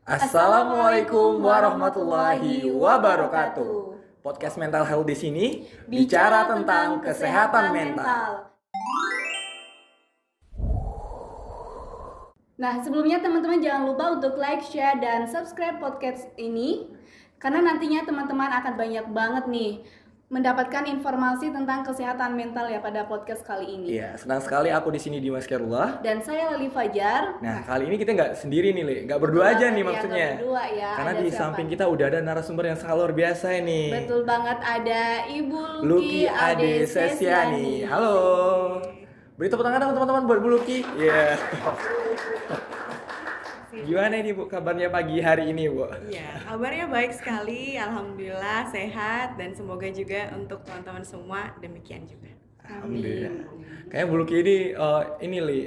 Assalamualaikum warahmatullahi wabarakatuh. Podcast Mental Health di sini bicara tentang kesehatan mental. Nah, sebelumnya teman-teman jangan lupa untuk like, share, dan subscribe podcast ini, karena nantinya teman-teman akan banyak banget nih mendapatkan informasi tentang kesehatan mental ya pada podcast kali ini. Iya, senang sekali aku di sini Dimas Khairullah. Dan saya Lali Fajar. Nah, kali ini kita nggak sendiri nih, Le. Nggak berdua aja nih maksudnya. Nggak berdua ya. Karena ada di siapa samping nih? kita udah ada narasumber yang sangat luar biasa ini. Betul banget, ada Ibu Lucky Ade Sesiani. Halo. Beri tepuk tangan dong teman-teman buat Bu Lucky. Iya. Gimana ini Bu kabarnya pagi hari ini Bu? Iya, kabarnya baik sekali, alhamdulillah sehat dan semoga juga untuk teman-teman semua demikian juga. Alhamdulillah. Kayaknya Bu Lucky ini Li,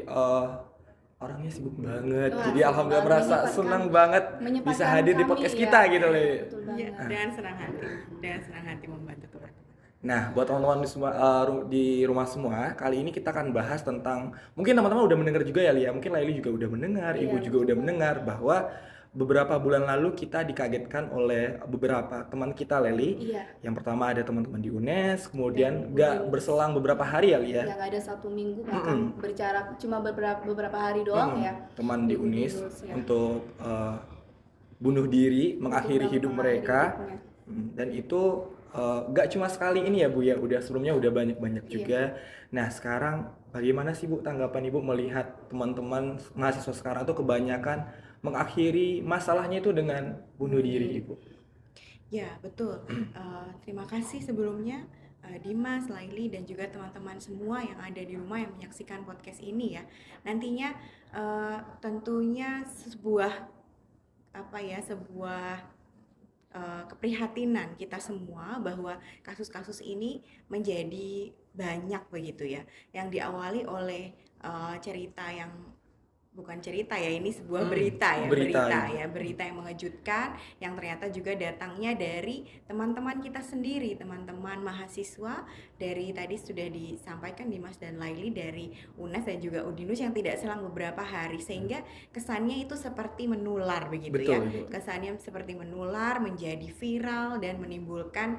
orangnya sibuk banget. Wah, Jadi sibuk alhamdulillah banget, merasa senang banget menyempatkan bisa hadir di kami, podcast ya. kita gitu Li. Betul banget. Iya, dengan senang hati membantu teman-teman. Nah, buat teman-teman di rumah semua, kali ini kita akan bahas tentang, mungkin teman-teman udah mendengar juga ya Lia, mungkin Laili juga udah mendengar, Iya, Ibu juga udah mendengar bahwa beberapa bulan lalu kita dikagetkan oleh beberapa teman kita Leli. Iya. Yang pertama ada teman-teman di UNES, kemudian Dan gak UNES. berselang beberapa hari ya Lia. Ya nggak ada 1 minggu bahkan berjarak cuma beberapa hari doang ya. Teman di Ibu UNIS ya. untuk bunuh diri, mengakhiri Untuk hidup mengakhiri mereka. hidupnya. Dan itu gak cuma sekali ini ya Bu ya, udah sebelumnya udah banyak-banyak Iya. juga. Nah sekarang bagaimana sih Bu tanggapan Ibu melihat teman-teman mahasiswa sekarang tuh kebanyakan mengakhiri masalahnya itu dengan bunuh diri Ibu? Ya, betul. Terima kasih sebelumnya Dimas, Laili dan juga teman-teman semua yang ada di rumah yang menyaksikan podcast ini ya. Nantinya tentunya sebuah keprihatinan kita semua bahwa kasus-kasus ini menjadi banyak begitu ya, yang diawali oleh cerita yang bukan cerita ya, ini sebuah berita yang mengejutkan yang ternyata juga datangnya dari teman-teman kita sendiri, teman-teman mahasiswa dari tadi sudah disampaikan Dimas dan Laili dari UNES dan juga Udinus yang tidak selang beberapa hari, sehingga kesannya itu seperti menular begitu. Betul, ya. Ibu. Kesannya seperti menular, menjadi viral dan menimbulkan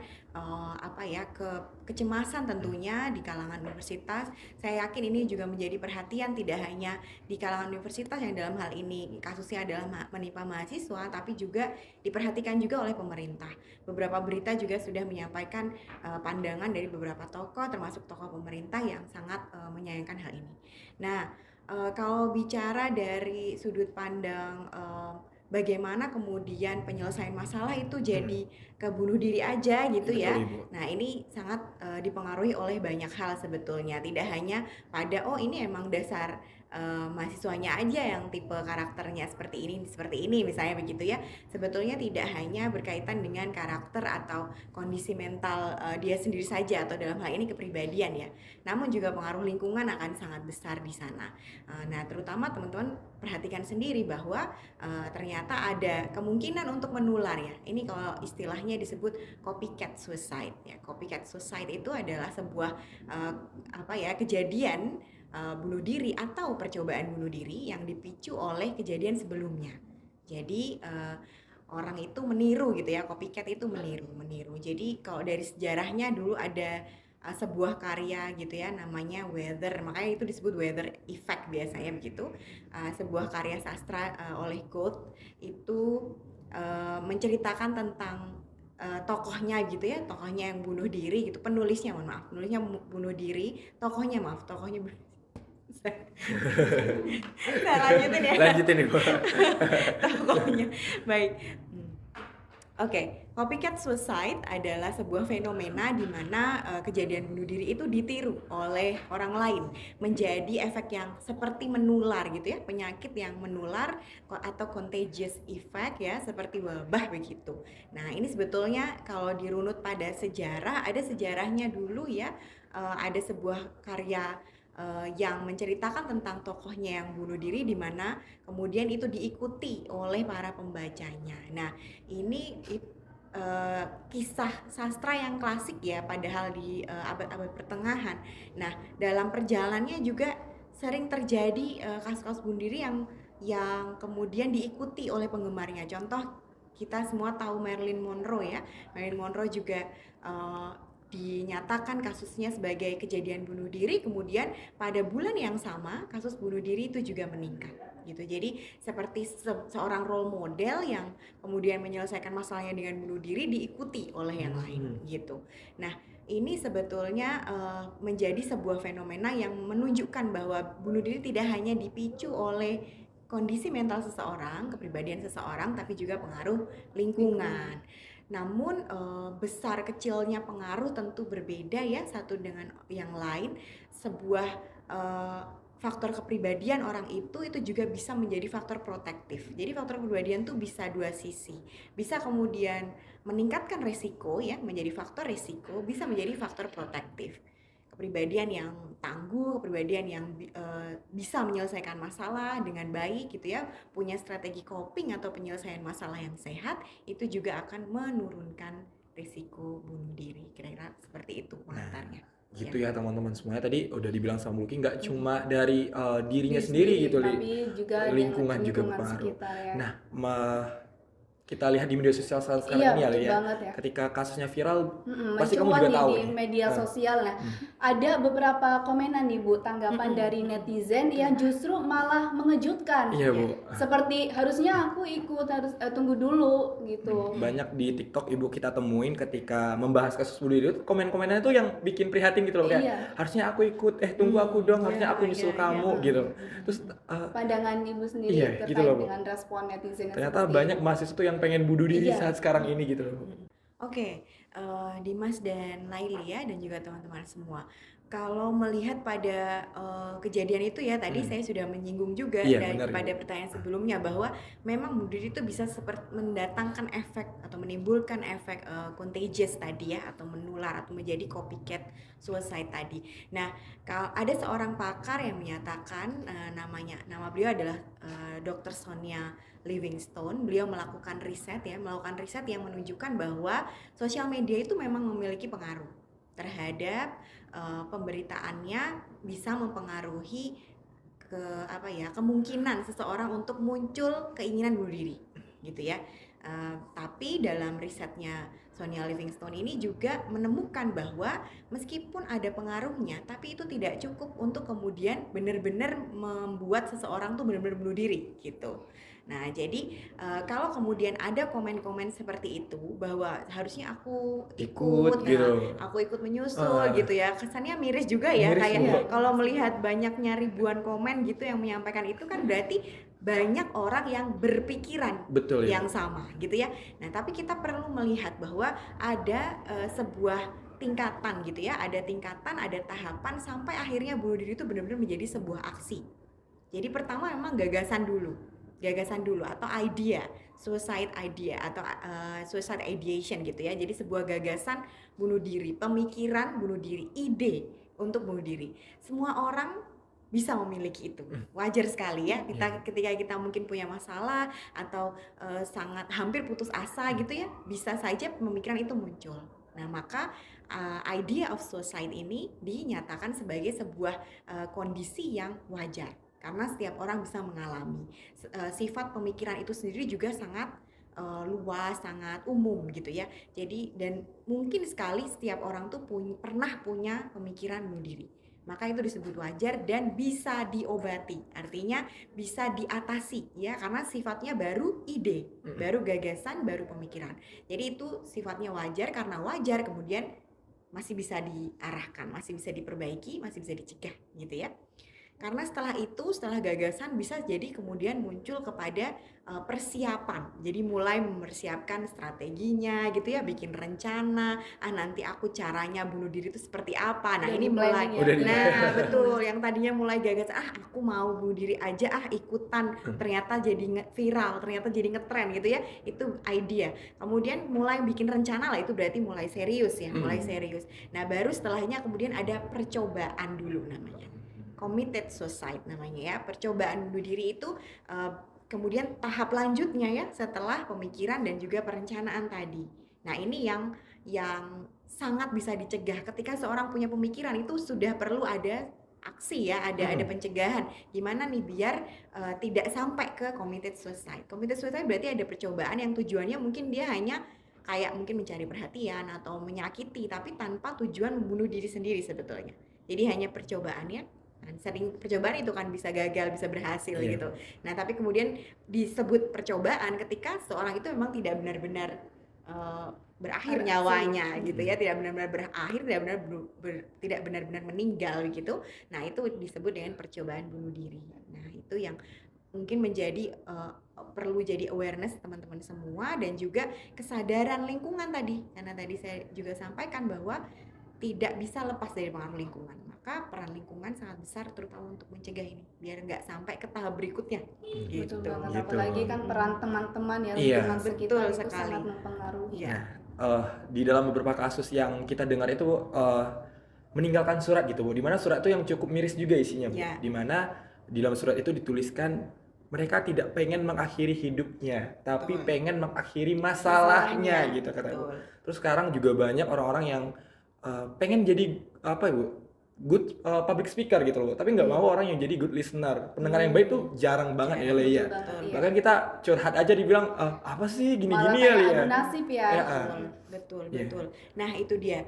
kecemasan tentunya di kalangan universitas. Saya yakin ini juga menjadi perhatian tidak hanya di kalangan universitas yang dalam hal ini kasusnya adalah menimpa mahasiswa, tapi juga diperhatikan juga oleh pemerintah. Beberapa berita juga sudah menyampaikan pandangan dari beberapa tokoh, termasuk tokoh pemerintah yang sangat menyayangkan hal ini. Nah, kalau bicara dari sudut pandang bagaimana kemudian penyelesaian masalah itu jadi kebunuh diri aja gitu ya. Betul, Ibu. Nah, ini sangat dipengaruhi oleh banyak hal sebetulnya. Tidak hanya pada ini emang dasar mahasiswanya aja yang tipe karakternya seperti ini misalnya begitu ya. Sebetulnya tidak hanya berkaitan dengan karakter atau kondisi mental dia sendiri saja atau dalam hal ini kepribadian ya. Namun juga pengaruh lingkungan akan sangat besar di sana. Nah, terutama teman-teman perhatikan sendiri bahwa ternyata ada kemungkinan untuk menular ya. Ini kalau istilahnya disebut copycat suicide ya. Copycat suicide itu adalah sebuah kejadian bunuh diri atau percobaan bunuh diri yang dipicu oleh kejadian sebelumnya. Jadi orang itu meniru gitu ya, copycat itu meniru. Jadi kalau dari sejarahnya dulu ada sebuah karya gitu ya, namanya Weather, makanya itu disebut weather effect biasanya begitu. Sebuah karya sastra oleh Goethe itu menceritakan tentang tokohnya gitu ya, tokohnya yang bunuh diri gitu, penulisnya bunuh diri, tokohnya Nah, lanjutin ya. Lanjutin Ibu. Tokohnya. Baik. Oke, copycat suicide adalah sebuah fenomena di mana kejadian bunuh diri itu ditiru oleh orang lain, menjadi efek yang seperti menular gitu ya, penyakit yang menular atau contagious effect ya, seperti wabah begitu. Nah, ini sebetulnya kalau dirunut pada sejarah, ada sejarahnya dulu ya, ada sebuah karya yang menceritakan tentang tokohnya yang bunuh diri, di mana kemudian itu diikuti oleh para pembacanya. Nah, ini kisah sastra yang klasik ya, padahal di abad-abad pertengahan. Nah, dalam perjalanannya juga sering terjadi kasus-kasus bunuh diri yang yang kemudian diikuti oleh penggemarnya. Contoh, kita semua tahu Marilyn Monroe ya. Marilyn Monroe juga eh, dinyatakan kasusnya sebagai kejadian bunuh diri, kemudian pada bulan yang sama kasus bunuh diri itu juga meningkat gitu. Jadi seperti seorang role model yang kemudian menyelesaikan masalahnya dengan bunuh diri diikuti oleh yang lain gitu. Nah, ini sebetulnya menjadi sebuah fenomena yang menunjukkan bahwa bunuh diri tidak hanya dipicu oleh kondisi mental seseorang, kepribadian seseorang, tapi juga pengaruh lingkungan. Namun besar kecilnya pengaruh tentu berbeda ya satu dengan yang lain. Sebuah faktor kepribadian orang itu juga bisa menjadi faktor protektif. Jadi faktor kepribadian tuh bisa dua sisi. Bisa kemudian meningkatkan resiko ya, menjadi faktor resiko, bisa menjadi faktor protektif. Kepribadian yang tangguh, kepribadian yang bisa menyelesaikan masalah dengan baik gitu ya, punya strategi coping atau penyelesaian masalah yang sehat, itu juga akan menurunkan risiko bunuh diri. Kira-kira seperti itu pengantarnya. Gitu ya teman-teman semuanya, tadi udah dibilang sama Lucky, nggak cuma dari dirinya sendiri gitu, tapi juga lingkungan juga lingkungan berpengaruh. sekitar ya. Nah, kita lihat di media sosial sekarang Iya, ini betul ya, banget ya. ketika kasusnya viral, pasti kamu mencuat juga nih tahu di nih. media sosial. Nah, ada beberapa komenan nih Bu, tanggapan dari netizen yang justru malah mengejutkan. Iya Bu, Seperti harusnya aku ikut, harus tunggu dulu gitu. banyak di TikTok Ibu kita temuin ketika membahas kasus bunuh diri itu, komen-komennya tuh yang bikin prihatin gitu loh, kayak Iya. harusnya aku ikut, tunggu aku dong, harusnya aku nyusul kamu gitu. Terus Pandangan Ibu sendiri Iya, terkait gitu loh, Bu. dengan respon netizen yang ternyata seperti banyak itu. mahasiswa tuh yang pengen bunuh diri Iya. saat sekarang ini gitu loh. Oke, Dimas dan Laili ya, dan juga teman-teman semua. Kalau melihat pada kejadian itu ya, tadi saya sudah menyinggung juga Iya, dari benar, pada Ibu. pertanyaan sebelumnya bahwa memang bunuh diri itu bisa seperti mendatangkan efek atau menimbulkan efek contagious tadi ya, atau menular atau menjadi copycat suicide tadi. Nah, kalau ada seorang pakar yang menyatakan nama beliau adalah Dr. Sonia Livingstone. Beliau melakukan riset yang menunjukkan bahwa sosial media itu memang memiliki pengaruh terhadap pemberitaannya, bisa mempengaruhi kemungkinan seseorang untuk muncul keinginan bunuh diri gitu ya. Tapi dalam risetnya Sonia Livingstone ini juga menemukan bahwa meskipun ada pengaruhnya, tapi itu tidak cukup untuk kemudian benar-benar membuat seseorang tuh benar-benar bunuh diri gitu. Nah, jadi kalau kemudian ada komen-komen seperti itu bahwa harusnya aku Ikut gitu. aku ikut menyusul gitu ya, kesannya miris juga ya, Miris, kayak Bu. kalau melihat banyaknya ribuan komen gitu yang menyampaikan itu kan berarti banyak orang yang berpikiran Betul ya. yang sama gitu ya. Nah, tapi kita perlu melihat bahwa ada sebuah tingkatan gitu ya, ada tingkatan, ada tahapan sampai akhirnya bunuh diri itu benar-benar menjadi sebuah aksi. Jadi pertama memang gagasan dulu atau idea, suicide idea atau suicide ideation gitu ya. Jadi sebuah gagasan bunuh diri, pemikiran bunuh diri, ide untuk bunuh diri. Semua orang bisa memiliki itu. Wajar sekali ya, ketika kita mungkin punya masalah atau sangat hampir putus asa gitu ya, bisa saja pemikiran itu muncul. Nah, maka idea of suicide ini dinyatakan sebagai sebuah kondisi yang wajar. Karena setiap orang bisa mengalami. Sifat pemikiran itu sendiri juga sangat luas, sangat umum gitu ya. Jadi dan mungkin sekali setiap orang tuh pernah punya pemikiran bunuh diri. Maka itu disebut wajar dan bisa diobati. Artinya bisa diatasi ya, karena sifatnya baru ide, baru gagasan, baru pemikiran. Jadi itu sifatnya wajar, karena wajar kemudian masih bisa diarahkan, masih bisa diperbaiki, masih bisa dicegah gitu ya. Karena setelah gagasan bisa jadi kemudian muncul kepada persiapan. Jadi mulai mempersiapkan strateginya gitu ya, bikin rencana, nanti aku caranya bunuh diri itu seperti apa. Nah, Udah ini di-planning mulai. ya. Nah, betul. Yang tadinya mulai gagasan, aku mau bunuh diri aja, ikutan. Ternyata jadi viral, ternyata jadi ngetren gitu ya. Itu idea. Kemudian mulai bikin rencana lah, itu berarti mulai serius ya, mulai serius. Nah, baru setelahnya kemudian ada percobaan dulu namanya. Committed suicide namanya ya. Percobaan bunuh diri itu kemudian tahap lanjutnya ya, setelah pemikiran dan juga perencanaan tadi. Nah, ini yang sangat bisa dicegah. Ketika seorang punya pemikiran itu sudah perlu ada aksi ya, ada pencegahan. Gimana nih biar tidak sampai ke committed suicide. Committed suicide berarti ada percobaan yang tujuannya mungkin dia hanya kayak mungkin mencari perhatian atau menyakiti, tapi tanpa tujuan membunuh diri sendiri sebetulnya. Jadi hanya percobaannya, kan sering percobaan itu kan bisa gagal, bisa berhasil gitu. Nah, tapi kemudian disebut percobaan ketika seorang itu memang tidak benar-benar berakhir nyawanya gitu ya, tidak benar-benar berakhir, tidak benar-benar meninggal gitu. Nah, itu disebut dengan percobaan bunuh diri. Nah, itu yang mungkin menjadi perlu jadi awareness teman-teman semua, dan juga kesadaran lingkungan tadi, karena tadi saya juga sampaikan bahwa tidak bisa lepas dari pengaruh lingkungan. Maka peran lingkungan sangat besar terutama untuk mencegah ini biar nggak sampai ke tahap berikutnya. Betul banget, Gitu. apalagi kan peran teman-teman ya, Iya. lingkungan sekitar Betul itu sekali. sangat mempengaruhi. Ya. Di dalam beberapa kasus yang kita dengar itu meninggalkan surat gitu Bu, dimana surat itu yang cukup miris juga isinya Bu, Ya. dimana di dalam surat itu dituliskan mereka tidak pengen mengakhiri hidupnya, tapi Betul. pengen mengakhiri masalahnya Masalahnya. gitu kata Bu. Betul. Terus sekarang juga banyak orang-orang yang pengen jadi apa ya Bu, good public speaker gitu loh, tapi nggak mau orang yang jadi good listener, pendengar yang baik tuh jarang banget ya Leia. Betul banget, iya. Bahkan kita curhat aja dibilang apa sih Malah gini-gini ya kayak Lia. adu nasib ya. Betul. Iya. Nah, itu dia.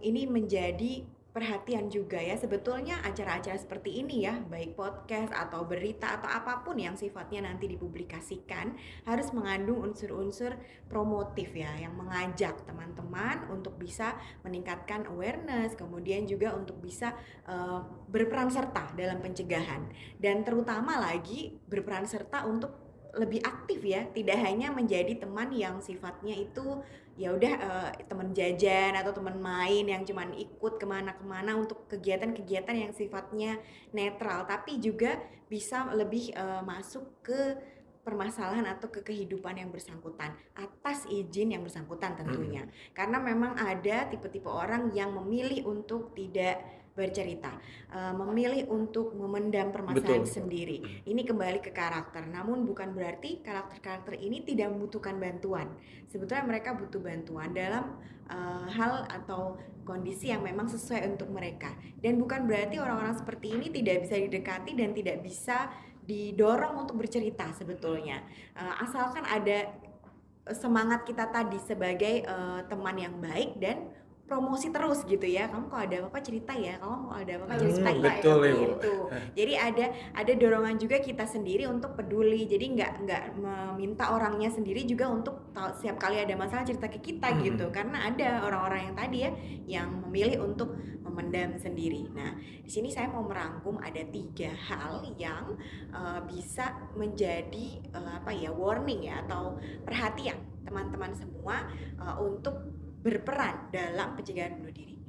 Ini menjadi perhatian juga ya, sebetulnya acara-acara seperti ini ya, baik podcast atau berita atau apapun yang sifatnya nanti dipublikasikan, harus mengandung unsur-unsur promotif ya, yang mengajak teman-teman untuk bisa meningkatkan awareness, kemudian juga untuk bisa berperan serta dalam pencegahan, dan terutama lagi berperan serta untuk lebih aktif ya, tidak hanya menjadi teman yang sifatnya itu ya udah teman jajan atau teman main yang cuman ikut kemana-kemana untuk kegiatan-kegiatan yang sifatnya netral, tapi juga bisa lebih masuk ke permasalahan atau ke kehidupan yang bersangkutan atas izin yang bersangkutan tentunya. Karena memang ada tipe-tipe orang yang memilih untuk tidak bercerita, memilih untuk memendam permasalahan Betul. sendiri. Ini kembali ke karakter, namun bukan berarti karakter-karakter ini tidak membutuhkan bantuan. Sebetulnya mereka butuh bantuan dalam hal atau kondisi yang memang sesuai untuk mereka. Dan bukan berarti orang-orang seperti ini tidak bisa didekati dan tidak bisa didorong untuk bercerita sebetulnya. Asalkan ada semangat kita tadi sebagai teman yang baik dan promosi terus gitu ya, kamu kalau ada apa-apa cerita ya, kamu kalau ada apa-apa cerita ya, betul ya, Bu. gitu. Jadi ada dorongan juga kita sendiri untuk peduli, jadi nggak meminta orangnya sendiri juga untuk setiap kali ada masalah cerita ke kita gitu, karena ada orang-orang yang tadi ya yang memilih untuk memendam sendiri. Nah, di sini saya mau merangkum ada 3 hal yang bisa menjadi warning ya, atau perhatian teman-teman semua untuk berperan dalam pencegahan bunuh diri.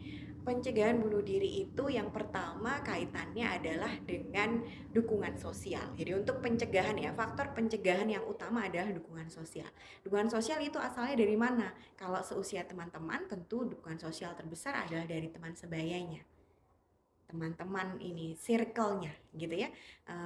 Pencegahan bunuh diri itu yang pertama kaitannya adalah dengan dukungan sosial. Jadi untuk pencegahan ya, faktor pencegahan yang utama adalah dukungan sosial. Dukungan sosial itu asalnya dari mana? Kalau seusia teman-teman, tentu dukungan sosial terbesar adalah dari teman sebayanya. Teman-teman ini circle-nya gitu ya,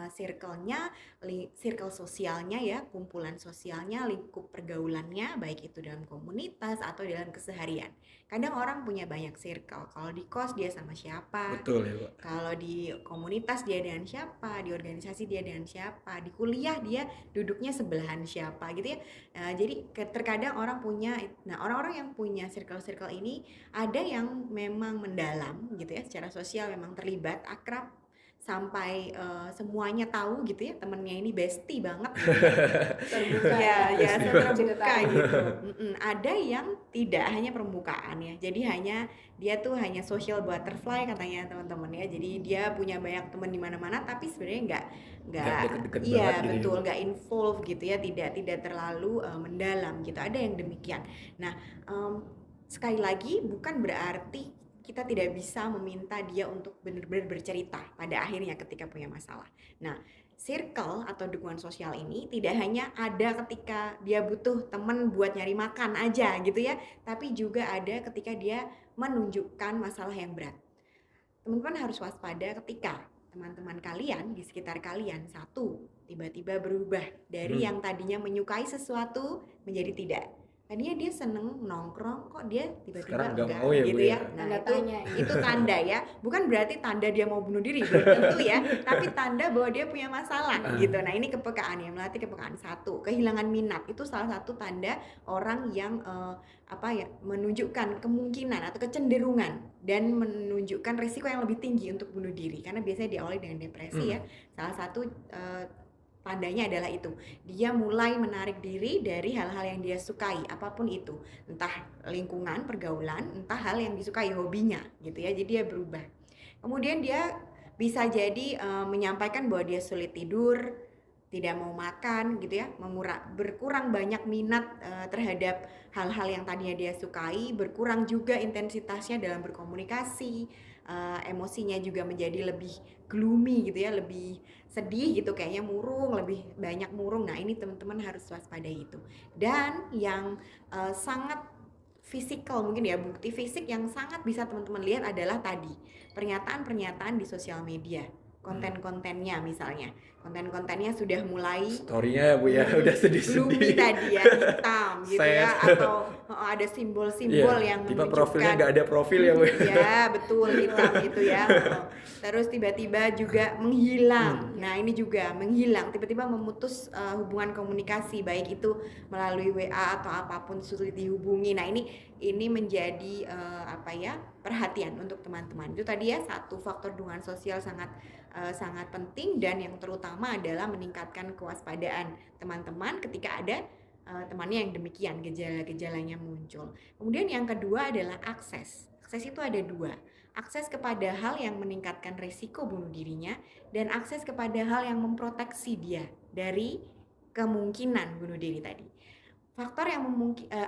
circle sosialnya ya, kumpulan sosialnya, lingkup pergaulannya, baik itu dalam komunitas atau dalam keseharian. Kadang orang punya banyak circle, kalau di kos dia sama siapa, Betul ya Pak. kalau di komunitas dia dengan siapa, di organisasi dia dengan siapa, di kuliah dia duduknya sebelahan siapa gitu ya. Jadi terkadang orang punya, orang-orang yang punya circle-circle ini ada yang memang mendalam gitu ya, secara sosial memang terlibat, akrab, sampai semuanya tahu gitu ya, temennya ini bestie banget gitu. Terbuka ya Bestie terbuka ceritanya. gitu. Ada yang tidak hanya permukaan ya, jadi dia tuh hanya social butterfly katanya teman-teman ya, jadi dia punya banyak teman di mana-mana tapi sebenarnya nggak deket-deket iya banget gitu ya, betul, Bu. nggak involve gitu ya, tidak terlalu mendalam gitu, ada yang demikian. Nah, sekali lagi bukan berarti kita tidak bisa meminta dia untuk benar-benar bercerita pada akhirnya ketika punya masalah. Nah, circle atau dukungan sosial ini tidak hanya ada ketika dia butuh teman buat nyari makan aja gitu ya, tapi juga ada ketika dia menunjukkan masalah yang berat. Teman-teman harus waspada ketika teman-teman kalian di sekitar kalian tiba-tiba berubah dari yang tadinya menyukai sesuatu menjadi tidak. tadinya dia seneng nongkrong kok dia tiba-tiba Sekarang nggak enggak mau ya, Bu, gitu ya? ya. Nah, Tanda tanya ya. itu tanda ya, bukan berarti tanda dia mau bunuh diri, belum tentu ya, tapi tanda bahwa dia punya masalah gitu. Nah, ini kepekaan ya, melatih kepekaan. Satu, kehilangan minat itu salah satu tanda orang yang menunjukkan kemungkinan atau kecenderungan dan menunjukkan risiko yang lebih tinggi untuk bunuh diri, karena biasanya diawali dengan depresi ya. Salah satu tandanya adalah itu, dia mulai menarik diri dari hal-hal yang dia sukai, apapun itu, entah lingkungan, pergaulan, entah hal yang disukai, hobinya gitu ya. Jadi dia berubah. Kemudian dia bisa jadi menyampaikan bahwa dia sulit tidur, tidak mau makan gitu ya, berkurang banyak minat terhadap hal-hal yang tadinya dia sukai, berkurang juga intensitasnya dalam berkomunikasi, emosinya juga menjadi lebih gloomy gitu ya, lebih sedih gitu, kayaknya murung, lebih banyak murung. Nah, ini teman-teman harus waspadai itu. Dan yang sangat fisikal mungkin ya, bukti fisik yang sangat bisa teman-teman lihat adalah tadi pernyataan-pernyataan di sosial media, konten-kontennya misalnya. Konten-kontennya sudah mulai Story-nya ya, Bu, ya udah gloomy sedih-sedih. tadi ya, hitam gitu ya, Sad. atau ada simbol-simbol Iya, yang tiba profilnya menunjukkan, nggak ada profil ya, Bu. ya betul, hitam gitu ya. Terus tiba-tiba juga menghilang. Nah, ini juga menghilang, tiba-tiba memutus hubungan komunikasi, baik itu melalui WA atau apapun, sulit dihubungi. Nah, ini menjadi perhatian untuk teman-teman. Itu tadi ya, satu faktor dukungan sosial sangat penting, dan yang terutama adalah meningkatkan kewaspadaan teman-teman ketika ada temannya yang demikian, gejala-gejalanya muncul. Kemudian yang kedua adalah akses. Akses itu ada dua. Akses kepada hal yang meningkatkan risiko bunuh dirinya, dan akses kepada hal yang memproteksi dia dari kemungkinan bunuh diri tadi. Faktor yang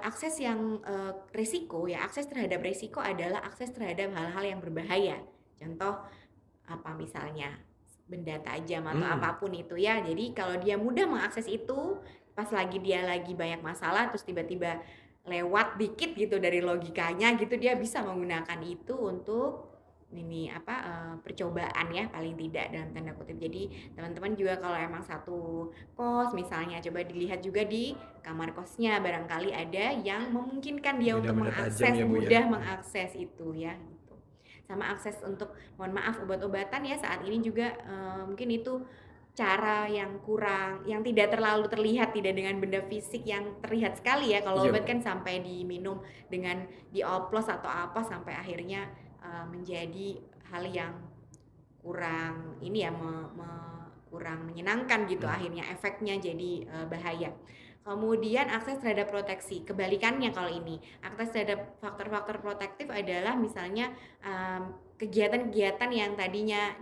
akses yang risiko ya, akses terhadap risiko adalah akses terhadap hal-hal yang berbahaya. Contoh misalnya benda tajam atau apapun itu ya. Jadi kalau dia mudah mengakses itu, pas dia lagi banyak masalah, terus tiba-tiba lewat dikit gitu dari logikanya gitu, dia bisa menggunakan itu untuk percobaan ya, paling tidak dalam tanda kutip. Jadi teman-teman juga kalau emang satu kos misalnya, coba dilihat juga di kamar kosnya, barangkali ada yang memungkinkan dia untuk Benda-benda tajam mengakses, ya, Bu, ya. mudah mengakses itu ya. Sama akses untuk, mohon maaf, obat-obatan ya, saat ini juga mungkin itu cara yang kurang, yang tidak terlalu terlihat, tidak dengan benda fisik yang terlihat sekali ya. Kalau Iya. obat kan sampai diminum dengan dioplos atau apa, sampai akhirnya menjadi hal yang kurang kurang menyenangkan gitu, akhirnya efeknya jadi bahaya. Kemudian akses terhadap proteksi, kebalikannya kalau ini, akses terhadap faktor-faktor protektif adalah misalnya kegiatan-kegiatan yang tadinya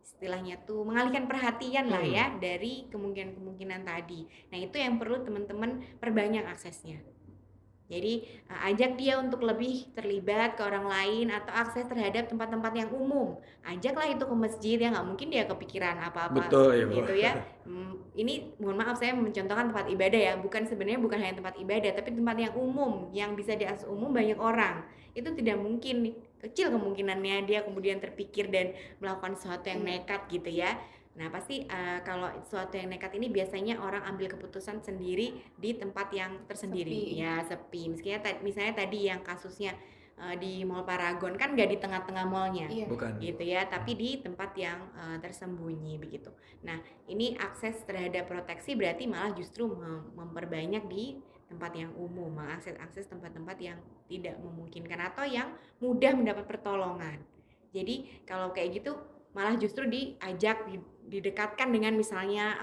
istilahnya tuh mengalihkan perhatian lah ya dari kemungkinan-kemungkinan tadi. Nah, itu yang perlu teman-teman perbanyak aksesnya. Jadi ajak dia untuk lebih terlibat ke orang lain, atau akses terhadap tempat-tempat yang umum. Ajaklah itu ke masjid ya, nggak mungkin dia kepikiran apa-apa Betul ya, Bu. gitu ya. Ini mohon maaf, saya mencontohkan tempat ibadah ya, sebenarnya bukan hanya tempat ibadah, tapi tempat yang umum, yang bisa diakses umum banyak orang. Itu tidak mungkin, kecil kemungkinannya dia kemudian terpikir dan melakukan sesuatu yang nekat gitu ya. Nah, pasti kalau sesuatu yang nekat ini biasanya orang ambil keputusan sendiri di tempat yang tersendiri, sepi. Misalnya tadi yang kasusnya di Mall Paragon, kan nggak di tengah-tengah mallnya, Bukan. gitu ya, tapi di tempat yang tersembunyi begitu. Nah, ini akses terhadap proteksi berarti malah justru memperbanyak di tempat yang umum, mengakses tempat-tempat yang tidak memungkinkan atau yang mudah mendapat pertolongan. Jadi kalau kayak gitu malah justru diajak, didekatkan dengan misalnya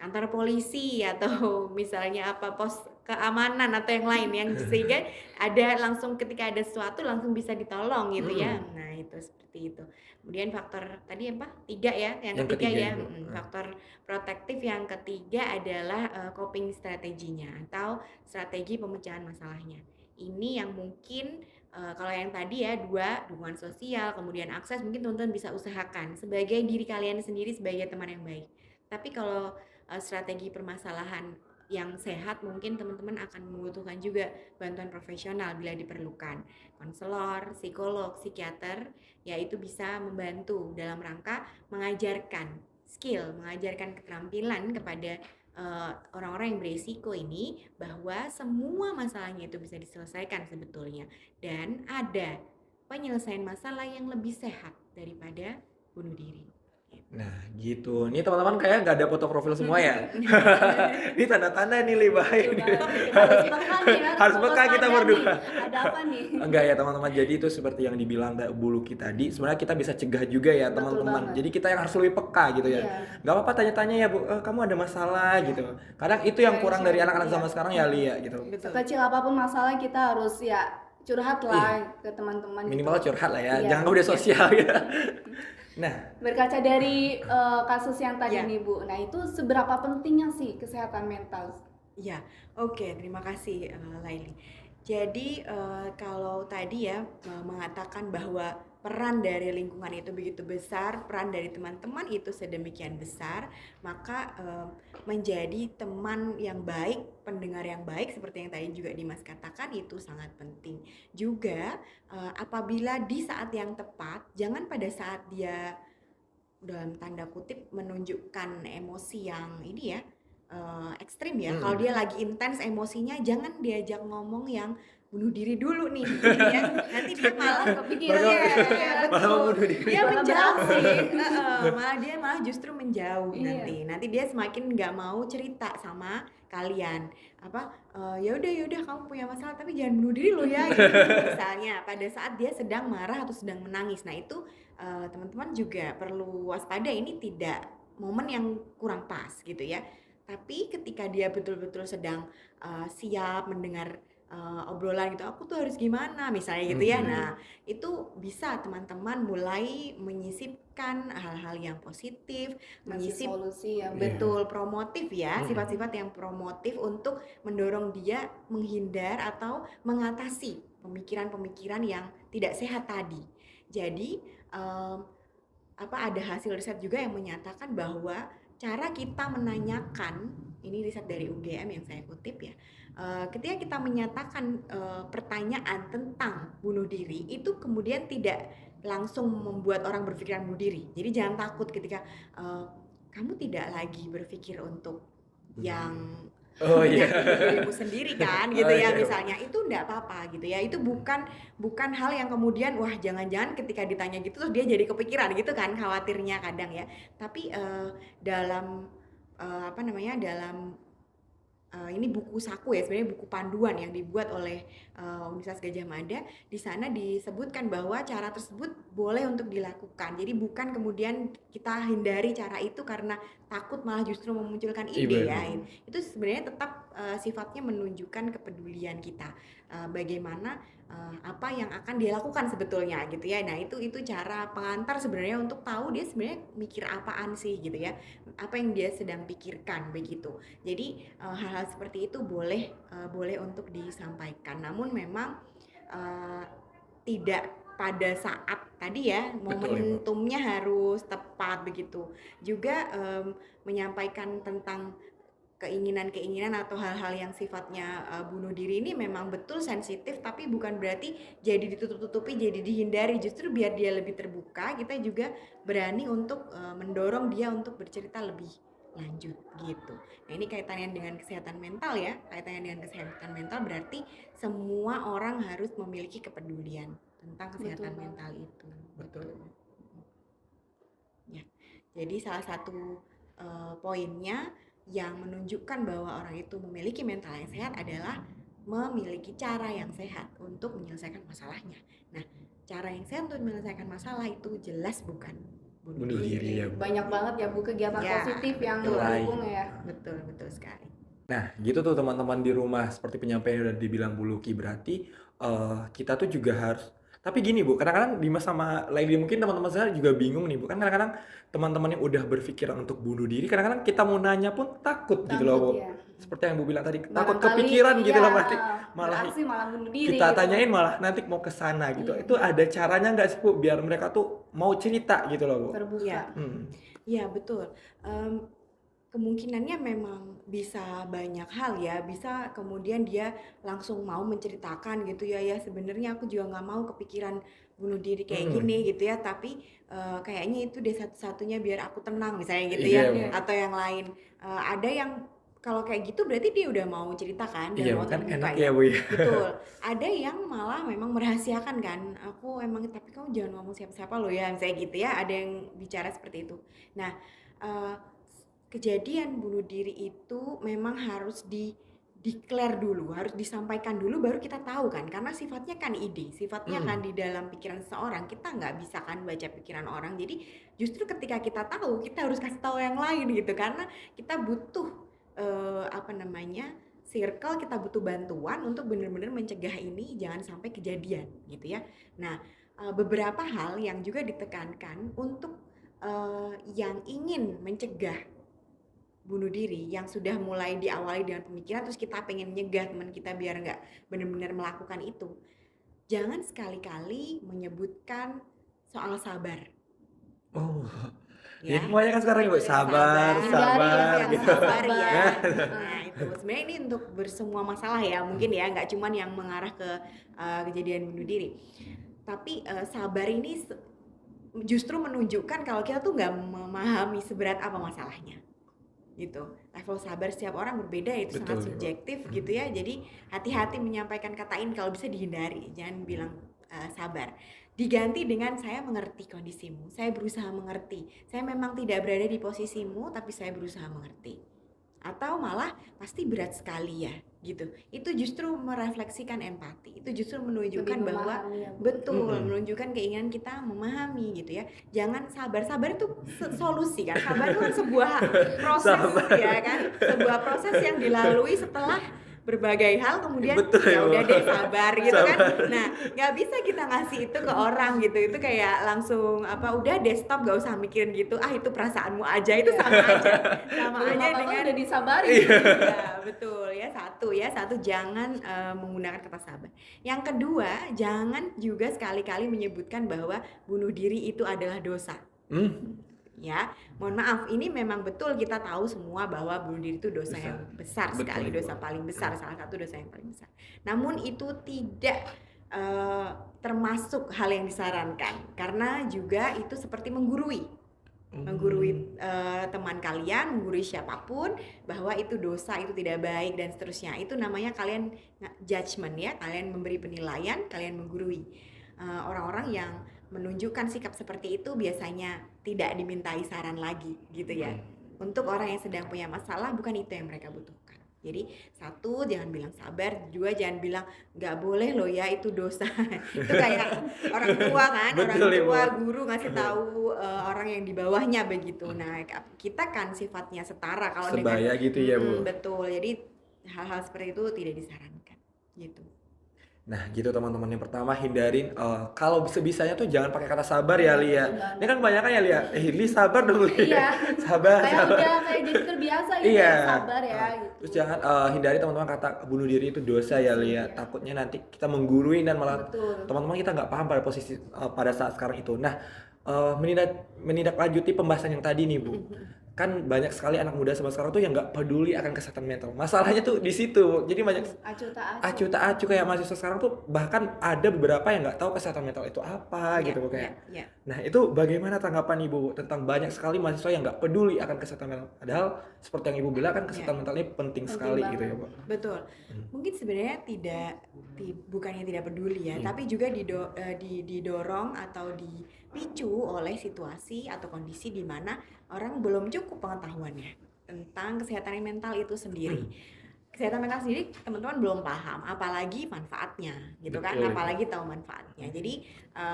kantor polisi atau misalnya pos keamanan atau yang lain, yang sehingga ada langsung, ketika ada sesuatu langsung bisa ditolong gitu ya. Nah, itu seperti itu. Kemudian faktor tadi 3 ya, yang ketiga ya, faktor protektif yang ketiga adalah coping strateginya atau strategi pemecahan masalahnya. Ini yang mungkin kalau yang tadi ya 2, dukungan sosial, kemudian akses, mungkin teman-teman bisa usahakan sebagai diri kalian sendiri, sebagai teman yang baik. Tapi kalau strategi permasalahan yang sehat, mungkin teman-teman akan membutuhkan juga bantuan profesional bila diperlukan. Konselor, psikolog, psikiater, ya itu bisa membantu dalam rangka mengajarkan skill, mengajarkan keterampilan kepada orang-orang yang beresiko ini bahwa semua masalahnya itu bisa diselesaikan sebetulnya, dan ada penyelesaian masalah yang lebih sehat daripada bunuh diri. Nah, gitu. Ini teman-teman kayak nggak ada foto profil semua ya. Ini tanda-tanda nih Li, bahaya nih. Harus peka nih, Harus fokus peka kita sadar berdua. nih. Ada apa nih? Enggak ya teman-teman, jadi itu seperti yang dibilang Bu Luki tadi, sebenarnya kita bisa cegah juga ya Betul teman-teman. banget. Jadi kita yang harus lebih peka gitu ya. Iya. Nggak apa-apa tanya-tanya ya Bu, kamu ada masalah gitu. Kadang itu yang kurang dari anak-anak zaman sekarang ya Li ya gitu. Betul. Sekecil apapun masalah kita harus ya curhat lah ke teman-teman gitu. Minimal curhat lah ya, Iya. jangan ke media sosial ya. Nah, Berkaca dari kasus yang tadi Iya. nih Bu, nah itu seberapa pentingnya sih kesehatan mental? Ya, oke, terima kasih Laili. Jadi kalau tadi ya mengatakan bahwa peran dari lingkungan itu begitu besar, peran dari teman-teman itu sedemikian besar, maka menjadi teman yang baik, pendengar yang baik seperti yang tadi juga Dimas katakan itu sangat penting. Juga apabila di saat yang tepat, jangan pada saat dia dalam tanda kutip menunjukkan emosi yang ini ya ekstrim ya. Kalau dia lagi intens emosinya, jangan diajak ngomong yang bunuh diri dulu nih, gitu ya. Nanti dia malah kepikiran Malah- ya, malah betul. mau bunuh diri. Dia Malah menjauh beraksi. malah dia malah justru menjauh Iya. nanti dia semakin nggak mau cerita sama kalian apa ya udah kamu punya masalah tapi jangan bunuh diri lo ya gitu. Misalnya pada saat dia sedang marah atau sedang menangis, nah itu teman-teman juga perlu waspada, ini tidak momen yang kurang pas gitu ya. Tapi ketika dia betul-betul sedang siap mendengar obrolan gitu, aku tuh harus gimana misalnya gitu ya. Nah, itu bisa teman-teman mulai menyisipkan hal-hal yang positif, Ngasih menyisip solusi yang betul promotif ya, sifat-sifat yang promotif untuk mendorong dia menghindar atau mengatasi pemikiran-pemikiran yang tidak sehat tadi. Jadi ada hasil riset juga yang menyatakan bahwa cara kita menanyakan, ini riset dari UGM yang saya kutip ya, ketika kita menyatakan pertanyaan tentang bunuh diri itu kemudian tidak langsung membuat orang berpikiran bunuh diri. Jadi jangan takut ketika kamu tidak lagi berpikir untuk yang oh iya. menyakiti dirimu sendiri kan gitu Oh, ya, iya. misalnya itu enggak apa-apa gitu ya. Itu bukan hal yang kemudian wah jangan-jangan ketika ditanya gitu terus dia jadi kepikiran gitu kan, khawatirnya kadang ya. Tapi dalam dalam ini buku saku ya, sebenarnya buku panduan yang dibuat oleh Universitas Gadjah Mada. Di sana disebutkan bahwa cara tersebut boleh untuk dilakukan. Jadi bukan kemudian kita hindari cara itu karena takut malah justru memunculkan ide ya. Itu sebenarnya tetap sifatnya menunjukkan kepedulian kita. Bagaimana apa yang akan dia lakukan sebetulnya gitu ya. Nah, itu cara pengantar sebenarnya untuk tahu dia sebenarnya mikir apaan sih gitu ya. Apa yang dia sedang pikirkan begitu. Jadi hal-hal seperti itu boleh untuk disampaikan. Namun memang tidak pada saat tadi ya, momentumnya harus tepat begitu. Juga menyampaikan tentang keinginan-keinginan atau hal-hal yang sifatnya bunuh diri ini memang betul sensitif, tapi bukan berarti jadi ditutup-tutupi, jadi dihindari. Justru biar dia lebih terbuka, kita juga berani untuk mendorong dia untuk bercerita lebih lanjut gitu. Nah, ini kaitannya dengan kesehatan mental ya. Kaitannya dengan kesehatan mental berarti semua orang harus memiliki kepedulian tentang kesehatan mental itu. Betul. Ya. Jadi salah satu poinnya yang menunjukkan bahwa orang itu memiliki mental yang sehat adalah memiliki cara yang sehat untuk menyelesaikan masalahnya. Nah, cara yang sehat untuk menyelesaikan masalah itu jelas bukan bunuh diri. Ya, Bu. Banyak banget ya Bu kegiatan Ya, positif yang betul. mendukung ya. Betul sekali. Nah, gitu tuh teman-teman di rumah, seperti penyampaian yang udah dibilang Bu Luki, berarti kita tuh juga harus. Tapi gini Bu, kadang-kadang Dimas sama Laili mungkin teman-teman saya juga bingung nih Bu, kan kadang-kadang teman-teman yang udah berpikiran untuk bunuh diri, kadang-kadang kita mau nanya pun takut gitu loh Bu. ya. Seperti yang Bu bilang tadi, takut Barangkali, kepikiran gitu iya, loh, nanti malah beraksi malah bunuh diri kita gitu. tanyain malah nanti mau ke sana gitu. Iya. Itu ada caranya nggak sih Bu, biar mereka tuh mau cerita gitu loh Bu? Terbuka. Iya. Hmm. Iya, betul. Kemungkinannya memang bisa banyak hal ya, bisa kemudian dia langsung mau menceritakan gitu ya, sebenarnya aku juga nggak mau kepikiran bunuh diri kayak gini gitu ya, tapi kayaknya itu deh satu-satunya biar aku tenang misalnya gitu Iya, ya, atau yang lain. Ada yang kalau kayak gitu berarti dia udah mau ceritakan dan Iya mau kan terbuka enak ya. ya Bu ya. Betul. Ada yang malah memang merahasiakan kan. Aku emang tapi kamu jangan ngomong siapa-siapa loh ya, misalnya gitu ya. Ada yang bicara seperti itu. Nah, eh, kejadian bunuh diri itu memang harus declare dulu, harus disampaikan dulu baru kita tahu kan, karena sifatnya kan ide, sifatnya kan di dalam pikiran seseorang, kita nggak bisa kan baca pikiran orang, jadi justru ketika kita tahu, kita harus kasih tahu yang lain gitu, karena kita butuh apa namanya, circle, kita butuh bantuan untuk benar-benar mencegah ini jangan sampai kejadian gitu ya. Nah, beberapa hal yang juga ditekankan untuk yang ingin mencegah bunuh diri, yang sudah mulai diawali dengan pemikiran terus kita pengen nyegah teman kita biar nggak benar-benar melakukan itu, jangan sekali-kali menyebutkan soal sabar Oh, ya. jadi semuanya kan sekarang Bu, sabar, Hindari ya, sabar yang gitu. sabar ya. Sabar. Nah itu sebenarnya ini untuk bersemua masalah ya, mungkin ya nggak cuman yang mengarah ke kejadian bunuh diri, tapi sabar ini justru menunjukkan kalau kita tuh nggak memahami seberat apa masalahnya gitu. Level sabar setiap orang berbeda, itu sangat Betul, Ibu. subjektif gitu ya. Jadi hati-hati menyampaikan kata ini, kalau bisa dihindari, jangan bilang sabar. Diganti dengan saya mengerti kondisimu, saya berusaha mengerti. Saya memang tidak berada di posisimu, tapi saya berusaha mengerti. Atau malah pasti berat sekali ya gitu. Itu justru merefleksikan empati. Itu justru menunjukkan Lebih bahwa memahami ya, Bu. betul, menunjukkan keinginan kita memahami gitu ya. Jangan sabar. Sabar itu solusi kan. Sabar itu kan sebuah proses ya kan. Sebuah proses yang dilalui setelah berbagai hal, kemudian Betul, ya Ibu. udah deh sabar gitu kan. Sabar. Nah, nggak bisa kita ngasih itu ke orang gitu. Itu kayak langsung apa, udah deh stop, gak usah mikirin gitu. Ah itu perasaanmu aja, itu sama aja. Sama Belum aja apa-apa dengan udah disabarin. ya betul ya, satu jangan menggunakan kata sabar. Yang kedua, jangan juga sekali-kali menyebutkan bahwa bunuh diri itu adalah dosa. Ya, mohon maaf, ini memang betul kita tahu semua bahwa bunuh diri itu dosa yang besar Betul, sekali, Ibu. dosa paling besar, salah satu dosa yang paling besar. Namun itu tidak termasuk hal yang disarankan, karena juga itu seperti menggurui teman kalian, menggurui siapapun bahwa itu dosa, itu tidak baik dan seterusnya. Itu namanya kalian judgment ya, kalian memberi penilaian, kalian menggurui. Orang-orang yang menunjukkan sikap seperti itu biasanya tidak dimintai saran lagi gitu ya. Untuk orang yang sedang punya masalah, bukan itu yang mereka butuhkan. Jadi satu, jangan bilang sabar. Dua, jangan bilang nggak boleh loh ya, itu dosa. Itu kayak orang tua kan, orang Betul, tua Ibu. guru ngasih tahu orang yang di bawahnya begitu. Nah kita kan sifatnya setara kalau dengan Sebaya gitu ya Bu. betul. Jadi hal-hal seperti itu tidak disarankan gitu. Nah gitu teman-teman, yang pertama hindarin kalau sebisanya tuh jangan pakai kata sabar ya Lia. Ini kan kebanyakan ya Lia, Li sabar dong Li. Iya. Sabar, Kayak sabar. udah kayak jadi terbiasa gitu Iya. ya, sabar ya gitu. Terus jangan hindari teman-teman kata bunuh diri itu dosa ya Lia. Takutnya nanti kita menggurui dan malah Betul. teman-teman kita nggak paham pada posisi pada saat sekarang itu. Nah, menindaklanjuti pembahasan yang tadi nih Bu. Kan banyak sekali anak muda sama sekarang tuh yang nggak peduli akan kesehatan mental. Masalahnya tuh di situ. Jadi banyak Acuh tak acuh tak acuh kayak mahasiswa sekarang tuh, bahkan ada beberapa yang nggak tahu kesehatan mental itu apa gitu Bu kayak. Ya. Nah itu bagaimana tanggapan Ibu tentang banyak sekali mahasiswa yang nggak peduli akan kesehatan mental? Padahal seperti yang Ibu bilang kan kesehatan mental ini penting sekali banget. gitu ya Bu. Betul. Mungkin sebenarnya bukannya tidak peduli ya, tapi juga didorong atau dipicu oleh situasi atau kondisi di mana orang belum cukup pengetahuannya tentang kesehatan mental itu sendiri. Kesehatan mental sendiri teman-teman belum paham, apalagi manfaatnya gitu kan, Betul, apalagi tahu manfaatnya. Jadi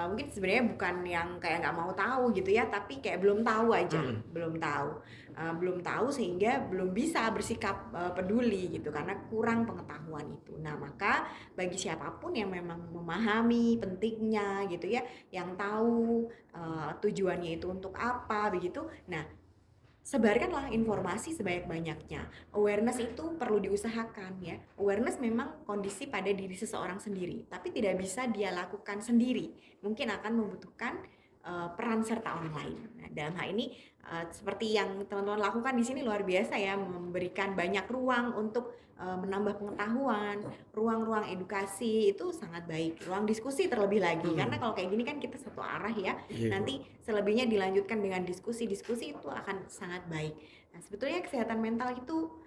mungkin sebenarnya bukan yang kayak nggak mau tahu gitu ya, tapi kayak belum tahu aja, belum tahu sehingga belum bisa bersikap peduli gitu karena kurang pengetahuan itu. Nah maka bagi siapapun yang memang memahami pentingnya gitu ya, yang tahu tujuannya itu untuk apa begitu, nah sebarkanlah informasi sebanyak-banyaknya. Awareness itu perlu diusahakan ya. Awareness memang kondisi pada diri seseorang sendiri, tapi tidak bisa dia lakukan sendiri. Mungkin akan membutuhkan peran serta orang lain. Nah, dalam hal ini seperti yang teman-teman lakukan di sini luar biasa ya, memberikan banyak ruang untuk menambah pengetahuan, ruang-ruang edukasi itu sangat baik, ruang diskusi terlebih lagi karena kalau kayak gini kan kita satu arah ya. Iya, Nanti selebihnya dilanjutkan dengan diskusi itu akan sangat baik. Nah sebetulnya kesehatan mental itu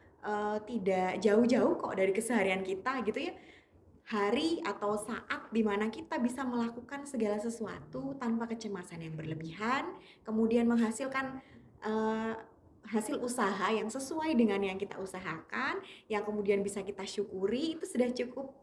tidak jauh-jauh kok dari keseharian kita gitu ya. Hari atau saat di mana kita bisa melakukan segala sesuatu tanpa kecemasan yang berlebihan, kemudian menghasilkan eh, hasil usaha yang sesuai dengan yang kita usahakan, yang kemudian bisa kita syukuri, itu sudah cukup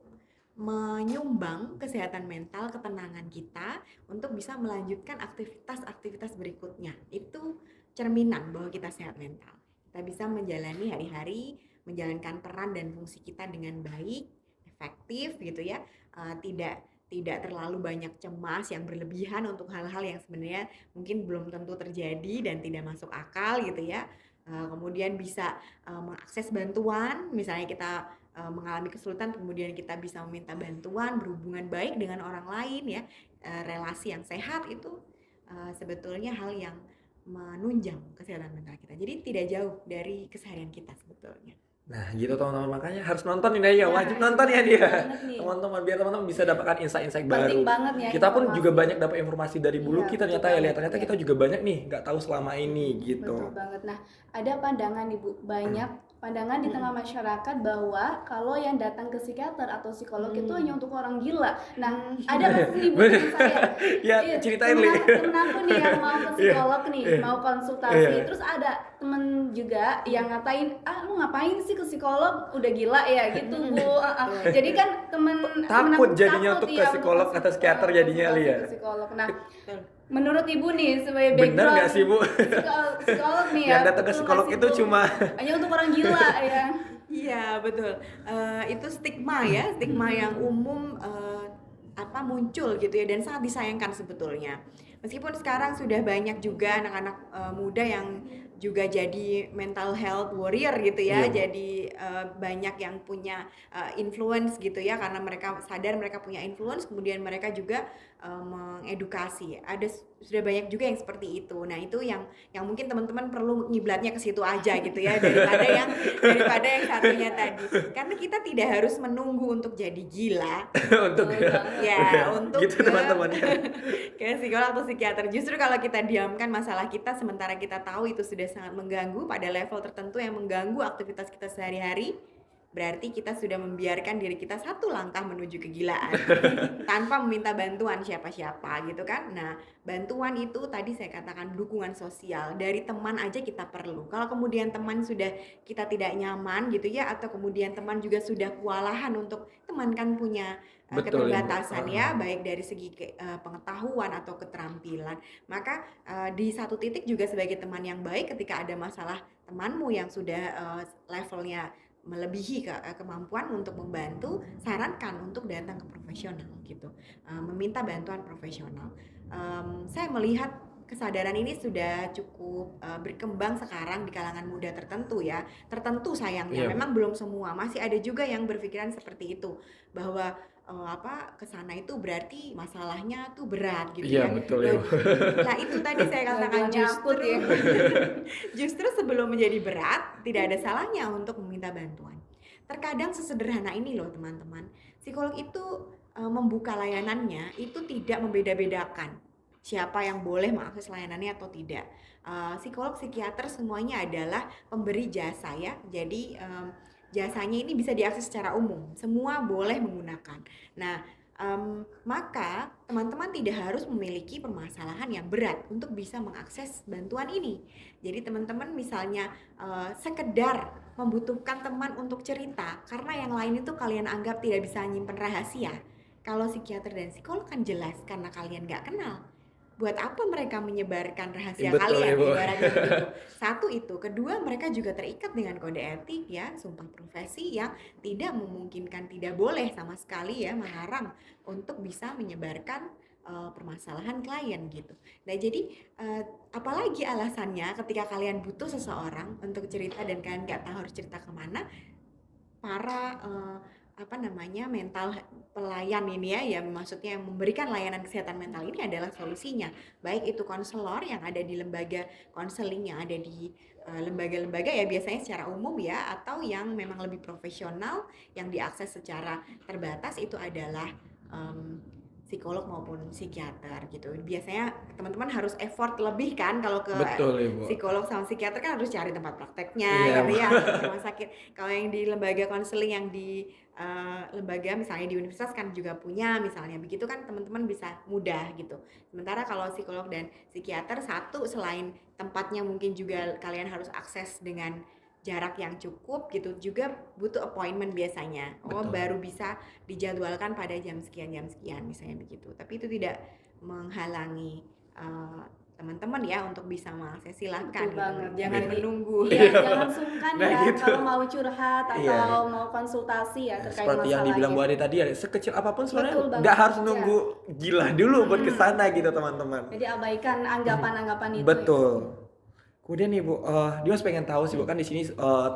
menyumbang kesehatan mental, ketenangan kita untuk bisa melanjutkan aktivitas-aktivitas berikutnya. Itu cerminan bahwa kita sehat mental. Kita bisa menjalani hari-hari, menjalankan peran dan fungsi kita dengan baik, efektif gitu ya. Tidak terlalu banyak cemas yang berlebihan untuk hal-hal yang sebenarnya mungkin belum tentu terjadi dan tidak masuk akal gitu ya. Kemudian bisa mengakses bantuan, misalnya kita mengalami kesulitan, kemudian kita bisa meminta bantuan, berhubungan baik dengan orang lain ya. Relasi yang sehat itu sebetulnya hal yang menunjang kesehatan mental kita. Jadi tidak jauh dari keseharian kita sebetulnya. Nah gitu teman-teman, makanya harus nonton ini ya, wajib nonton ya dia teman-teman, biar teman-teman bisa dapatkan insight-insight Penting baru. banget ya Kita pun informasi. juga banyak dapat informasi dari Bu Iya, Luki betul ternyata ya, lihat banget, ternyata iya. kita juga banyak nih nggak tahu selama ini Betul gitu. banget. Nah, ada pandangan Ibu, banyak pandangan di tengah masyarakat bahwa kalau yang datang ke psikiater atau psikolog itu hanya untuk orang gila. Nah, ada nggak sih Ibu teman saya? Ya, Iya, ceritain, temen Li. temen aku nih yang mau ke psikolog nih, mau konsultasi. Iya. Terus ada temen juga yang ngatain, "Ah, lu ngapain sih ke psikolog? Udah gila ya?" gitu, Bu. Jadi kan temen Takut aku jadinya takut untuk ke ya psikolog atau psikiater jadinya, Li, ya? konsultasi ke psikolog. Nah, Betul. menurut Ibu nih sebagai Bener background nggak sih, Bu? psikolog nih ya, Yang datang ke betul psikolog nggak sih, itu Bu? cuma hanya untuk orang gila ya. Iya betul. Itu stigma ya, stigma yang umum muncul gitu ya, dan sangat disayangkan sebetulnya. Meskipun sekarang sudah banyak juga anak-anak muda yang juga jadi mental health warrior gitu ya, Iya, Bu. jadi banyak yang punya influence gitu ya, karena mereka sadar mereka punya influence, kemudian mereka juga mengedukasi. Sudah banyak juga yang seperti itu. Nah itu yang mungkin teman-teman perlu ngiblatnya ke situ aja gitu ya, daripada yang satunya tadi. Karena kita tidak harus menunggu untuk jadi gila untuk Betul banget. ya untuk gitu teman-teman ya. ke psikolog atau psikiater. Justru kalau kita diamkan masalah kita sementara kita tahu itu sudah sangat mengganggu pada level tertentu yang mengganggu aktivitas kita sehari-hari, berarti kita sudah membiarkan diri kita satu langkah menuju kegilaan tanpa meminta bantuan siapa-siapa gitu kan. Nah, bantuan itu tadi saya katakan dukungan sosial dari teman aja kita perlu. Kalau kemudian teman sudah kita tidak nyaman gitu ya, atau kemudian teman juga sudah kewalahan, untuk teman kan punya Betul ya, Bu. keterbatasan ya, baik dari segi pengetahuan atau keterampilan. Maka di satu titik juga sebagai teman yang baik, ketika ada masalah temanmu yang sudah levelnya melebihi kemampuan untuk membantu, sarankan untuk datang ke profesional gitu, meminta bantuan profesional. Saya melihat kesadaran ini sudah cukup berkembang sekarang di kalangan muda tertentu ya, tertentu sayangnya. Iya, Bu. Memang belum semua, masih ada juga yang berpikiran seperti itu, bahwa kesana itu berarti masalahnya tuh berat gitu Iya, ya. betul ya, Bu. Nah itu tadi saya katakan, Lagu-lagunya akut justru ya. justru sebelum menjadi berat, tidak ada salahnya untuk meminta bantuan. Terkadang sesederhana ini loh teman-teman, psikolog itu membuka layanannya itu tidak membeda-bedakan siapa yang boleh mengakses layanannya atau tidak. Psikolog, psikiater semuanya adalah pemberi jasa ya, jadi jasanya ini bisa diakses secara umum, semua boleh menggunakan. Nah, maka teman-teman tidak harus memiliki permasalahan yang berat untuk bisa mengakses bantuan ini. Jadi teman-teman misalnya sekedar membutuhkan teman untuk cerita karena yang lain itu kalian anggap tidak bisa nyimpen rahasia. Kalau psikiater dan psikolog kan jelas, karena kalian gak kenal. Buat apa mereka menyebarkan rahasia Betul ya, kalian, Bu. ibaratnya begitu. Satu itu, kedua mereka juga terikat dengan kode etik ya, sumpah profesi yang tidak memungkinkan, tidak boleh sama sekali ya melarang untuk bisa menyebarkan permasalahan klien gitu. Nah jadi apalagi alasannya ketika kalian butuh seseorang untuk cerita dan kalian nggak tahu harus cerita kemana, para mental pelayan ini ya, maksudnya yang memberikan layanan kesehatan mental ini adalah solusinya. Baik itu konselor yang ada di lembaga konseling yang ada di lembaga-lembaga ya biasanya secara umum ya, atau yang memang lebih profesional yang diakses secara terbatas, itu adalah psikolog maupun psikiater gitu. Biasanya teman-teman harus effort lebih kan kalau ke Betul, Ibu. psikolog sama psikiater kan harus cari tempat prakteknya Iya, gitu Bu. ya, di rumah sakit. Kalau yang di lembaga konseling yang di lembaga misalnya di universitas kan juga punya misalnya begitu kan teman-teman bisa mudah gitu. Sementara kalau psikolog dan psikiater satu selain tempatnya mungkin juga kalian harus akses dengan jarak yang cukup gitu juga butuh appointment biasanya. Oh, Betul. baru bisa dijadwalkan pada jam sekian misalnya begitu. Tapi itu tidak menghalangi teman-teman ya untuk bisa mengakses, silakan Betul gitu. banget. Jangan Jadi, menunggu. Iya, jangan sungkan Nah, ya gitu. kalau mau curhat atau Iya. mau konsultasi ya terkait Seperti yang dibilang Bu masalahnya. Ade tadi ya, sekecil apapun sebenarnya Betul banget. nggak harus Iya. nunggu gila dulu buat kesana gitu teman-teman. Jadi abaikan anggapan-anggapan itu. Betul. Kemudian nih Bu, Dimas pengen tahu sih Bu, kan di sini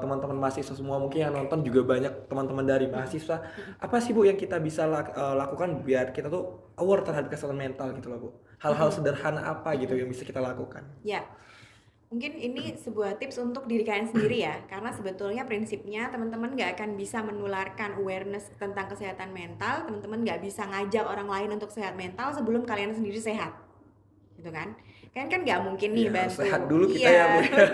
teman-teman mahasiswa semua mungkin yang nonton juga banyak teman-teman dari mahasiswa. Apa sih Bu yang kita bisa lakukan biar kita tuh aware terhadap kesehatan mental gitu loh Bu? Hal-hal sederhana apa gitu yang bisa kita lakukan? Ya, mungkin ini sebuah tips untuk diri kalian sendiri ya, karena sebetulnya prinsipnya teman-teman nggak akan bisa menularkan awareness tentang kesehatan mental, teman-teman nggak bisa ngajak orang lain untuk sehat mental sebelum kalian sendiri sehat, gitu kan? Kalian kan nggak mungkin nih Iya, harus bantu. sehat dulu kita Iya, ya, Bu. betul.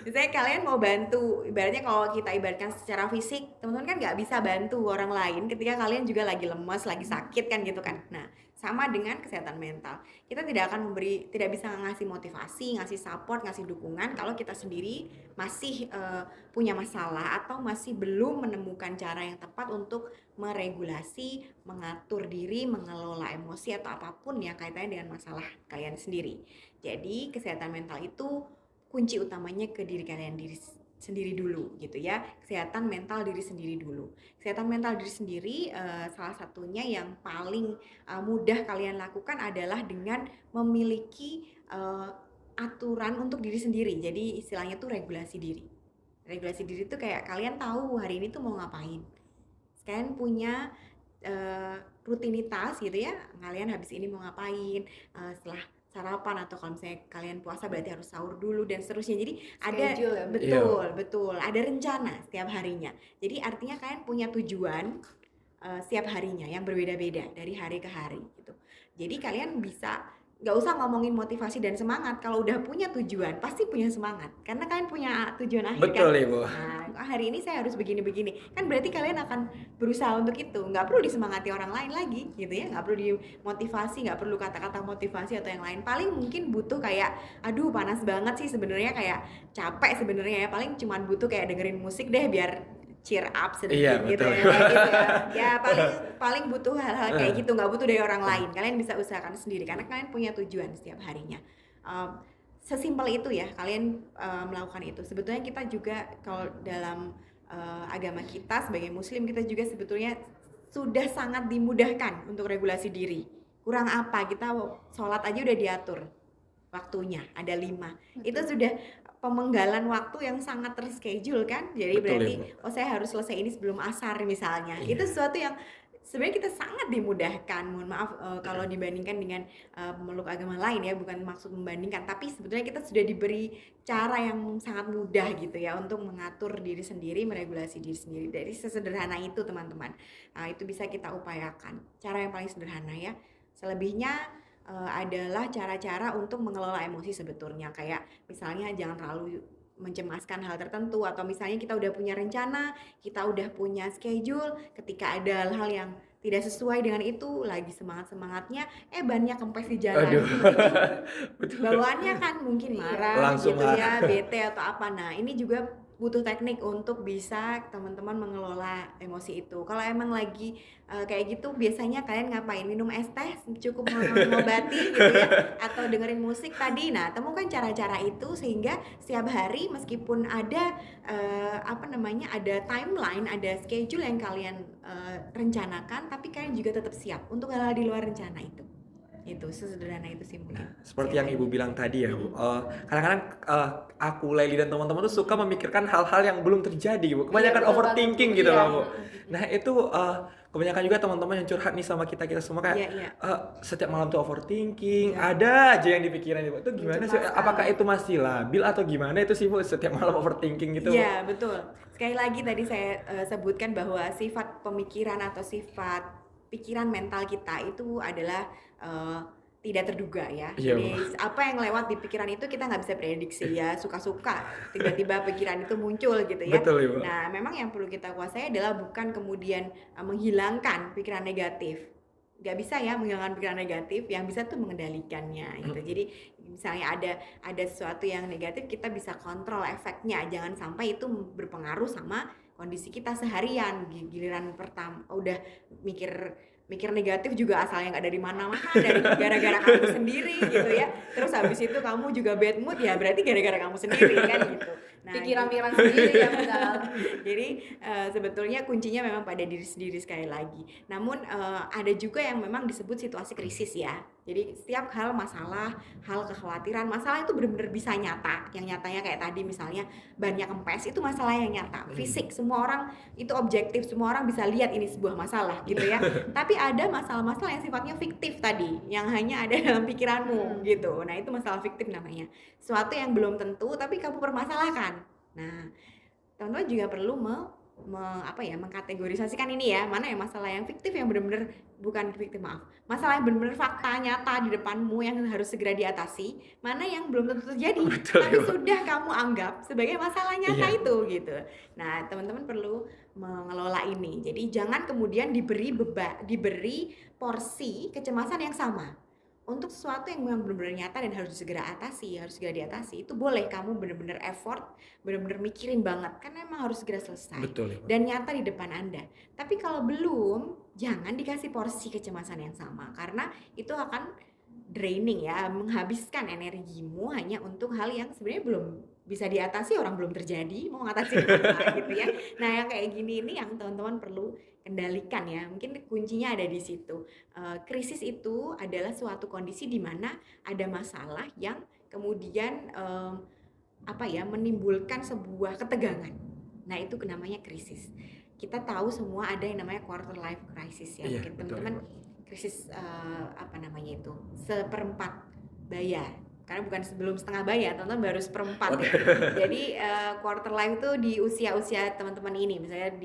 Misalnya kalian mau bantu, ibaratnya kalau kita ibaratkan secara fisik, teman-teman kan nggak bisa bantu orang lain ketika kalian juga lagi lemas, lagi sakit kan gitu kan. Nah, sama dengan kesehatan mental. Kita tidak tidak bisa ngasih motivasi, ngasih support, ngasih dukungan kalau kita sendiri masih punya masalah atau masih belum menemukan cara yang tepat untuk meregulasi, mengatur diri, mengelola emosi atau apapun ya kaitannya dengan masalah kalian sendiri. Jadi kesehatan mental itu kunci utamanya ke diri kalian sendiri dulu gitu ya. Kesehatan mental diri sendiri dulu. Kesehatan mental diri sendiri salah satunya yang paling mudah kalian lakukan adalah dengan memiliki aturan untuk diri sendiri. Jadi istilahnya tuh regulasi diri. Regulasi diri itu kayak kalian tahu hari ini tuh mau ngapain. Kalian punya rutinitas gitu ya. Kalian habis ini mau ngapain, setelah sarapan atau kalau misalnya kalian puasa berarti harus sahur dulu dan seterusnya. Jadi ada Schedule ya, Bu. betul, ada rencana setiap harinya. Jadi artinya kalian punya tujuan setiap harinya yang berbeda-beda dari hari ke hari gitu. Jadi kalian bisa nggak usah ngomongin motivasi dan semangat, kalau udah punya tujuan pasti punya semangat karena kalian punya tujuan akhir kan. Betul Ibu. Nah, hari ini saya harus begini-begini kan, berarti kalian akan berusaha untuk itu, nggak perlu disemangati orang lain lagi gitu ya, nggak perlu dimotivasi, nggak perlu kata-kata motivasi atau yang lain. Paling mungkin butuh kayak aduh panas banget sih sebenarnya, kayak capek sebenarnya ya, paling cuman butuh kayak dengerin musik deh biar cheer up sedikit Iya, gitu betul. ya, kayak gitu ya. Ya paling butuh hal-hal kayak gitu, nggak butuh dari orang lain. Kalian bisa usahakan sendiri karena kalian punya tujuan setiap harinya. Sesimpel itu ya kalian melakukan itu. Sebetulnya kita juga kalau dalam agama kita sebagai muslim, kita juga sebetulnya sudah sangat dimudahkan untuk regulasi diri. Kurang apa, kita sholat aja udah diatur waktunya, ada 5. Itu sudah pemenggalan waktu yang sangat terschedule kan. Jadi Betul, berarti Ibu. saya harus selesai ini sebelum asar misalnya. Iya. Itu sesuatu yang sebenarnya kita sangat dimudahkan. Mohon maaf kalau dibandingkan dengan pemeluk agama lain ya, bukan maksud membandingkan, tapi sebetulnya kita sudah diberi cara yang sangat mudah gitu ya untuk mengatur diri sendiri, meregulasi diri sendiri. Dari sesederhana itu teman-teman. Nah, itu bisa kita upayakan. Cara yang paling sederhana ya. Selebihnya adalah cara-cara untuk mengelola emosi sebetulnya, kayak misalnya jangan terlalu mencemaskan hal tertentu, atau misalnya kita udah punya rencana, kita udah punya schedule, ketika ada hal-hal yang tidak sesuai dengan itu, lagi semangat-semangatnya bannya kempes di jalan. Aduh. Betul. Bawaannya kan mungkin marah Langsung gitu marah. ya, bete atau apa. Nah, ini juga butuh teknik untuk bisa teman-teman mengelola emosi itu. Kalau emang lagi kayak gitu, biasanya kalian ngapain? Minum es teh cukup mengobati gitu ya, atau dengerin musik tadi. Nah, temukan cara-cara itu sehingga setiap hari meskipun ada ada timeline, ada schedule yang kalian rencanakan, tapi kalian juga tetap siap untuk hal-hal di luar rencana itu. Itu sesederhana itu sih mungkin. Seperti yang Ibu bilang tadi ya Bu, kadang-kadang aku, Laili dan teman-teman tuh suka memikirkan hal-hal yang belum terjadi Bu. Kebanyakan Iya, betul overthinking banget, Bu. gitu Iya. loh Bu. Nah itu kebanyakan juga teman-teman yang curhat nih sama kita semua kayak Iya. setiap malam tuh overthinking, Iya. ada aja yang dipikirin Bu. Itu gimana sih? Mencemaskan. Apakah itu masih labil atau gimana itu sih Bu, setiap malam overthinking gitu Bu? Iya, betul. Sekali lagi tadi saya sebutkan bahwa sifat pemikiran atau sifat pikiran mental kita itu adalah tidak terduga ya. Iya, Jadi Bu. apa yang lewat di pikiran itu kita nggak bisa prediksi ya, suka-suka tiba-tiba pikiran itu muncul gitu ya. Betul, Ibu. Nah, memang yang perlu kita kuasai adalah bukan kemudian menghilangkan pikiran negatif. Nggak bisa ya menghilangkan pikiran negatif, yang bisa tuh mengendalikannya gitu. Jadi misalnya ada sesuatu yang negatif, kita bisa kontrol efeknya, jangan sampai itu berpengaruh sama kondisi kita seharian. Giliran pertama udah mikir negatif juga asalnya nggak dari mana-mana, dari gara-gara kamu sendiri gitu ya. Terus habis itu kamu juga bad mood, ya berarti gara-gara kamu sendiri kan gitu. Nah, Pikiran-pikiran sendiri ya padahal. jadi sebetulnya kuncinya memang pada diri sendiri sekali lagi. Namun ada juga yang memang disebut situasi krisis ya. Jadi setiap hal masalah, hal kekhawatiran, masalah itu benar-benar bisa nyata. Yang nyatanya kayak tadi misalnya banyak kempes, itu masalah yang nyata, fisik. Semua orang itu objektif, semua orang bisa lihat ini sebuah masalah gitu ya. Tapi ada masalah-masalah yang sifatnya fiktif tadi, yang hanya ada dalam pikiranmu gitu. Nah, itu masalah fiktif namanya. Suatu yang belum tentu tapi kamu permasalahkan. Nah, teman-teman juga perlu mengkategorisasikan ini ya, mana yang masalah yang fiktif, yang benar-benar bukan fiktif, maaf, masalah yang benar-benar fakta nyata di depanmu yang harus segera diatasi, mana yang belum tentu terjadi Betul, tapi Ibu. sudah kamu anggap sebagai masalah nyata Iya. itu gitu. Nah, teman-teman perlu mengelola ini. Jadi jangan kemudian diberi porsi kecemasan yang sama untuk sesuatu yang memang benar-benar nyata dan harus segera diatasi. Itu boleh kamu benar-benar effort, benar-benar mikirin banget, karena emang harus segera selesai Betul, Ibu. dan nyata di depan Anda. Tapi kalau belum, jangan dikasih porsi kecemasan yang sama, karena itu akan draining ya, menghabiskan energimu hanya untuk hal yang sebenarnya belum bisa diatasi, orang belum terjadi, mau ngatasi apa gitu ya. Nah, yang kayak gini ini yang teman-teman perlu kendalikan ya. Mungkin kuncinya ada di situ. Krisis itu adalah suatu kondisi di mana ada masalah yang kemudian menimbulkan sebuah ketegangan. Nah, itu namanya krisis. Kita tahu semua ada yang namanya quarter life crisis ya. Iya, Mungkin betul, teman-teman Ibu. krisis seperempat baya, karena bukan sebelum setengah baya, teman-teman baru seperempat ya. Jadi quarter life itu di usia-usia teman-teman ini, misalnya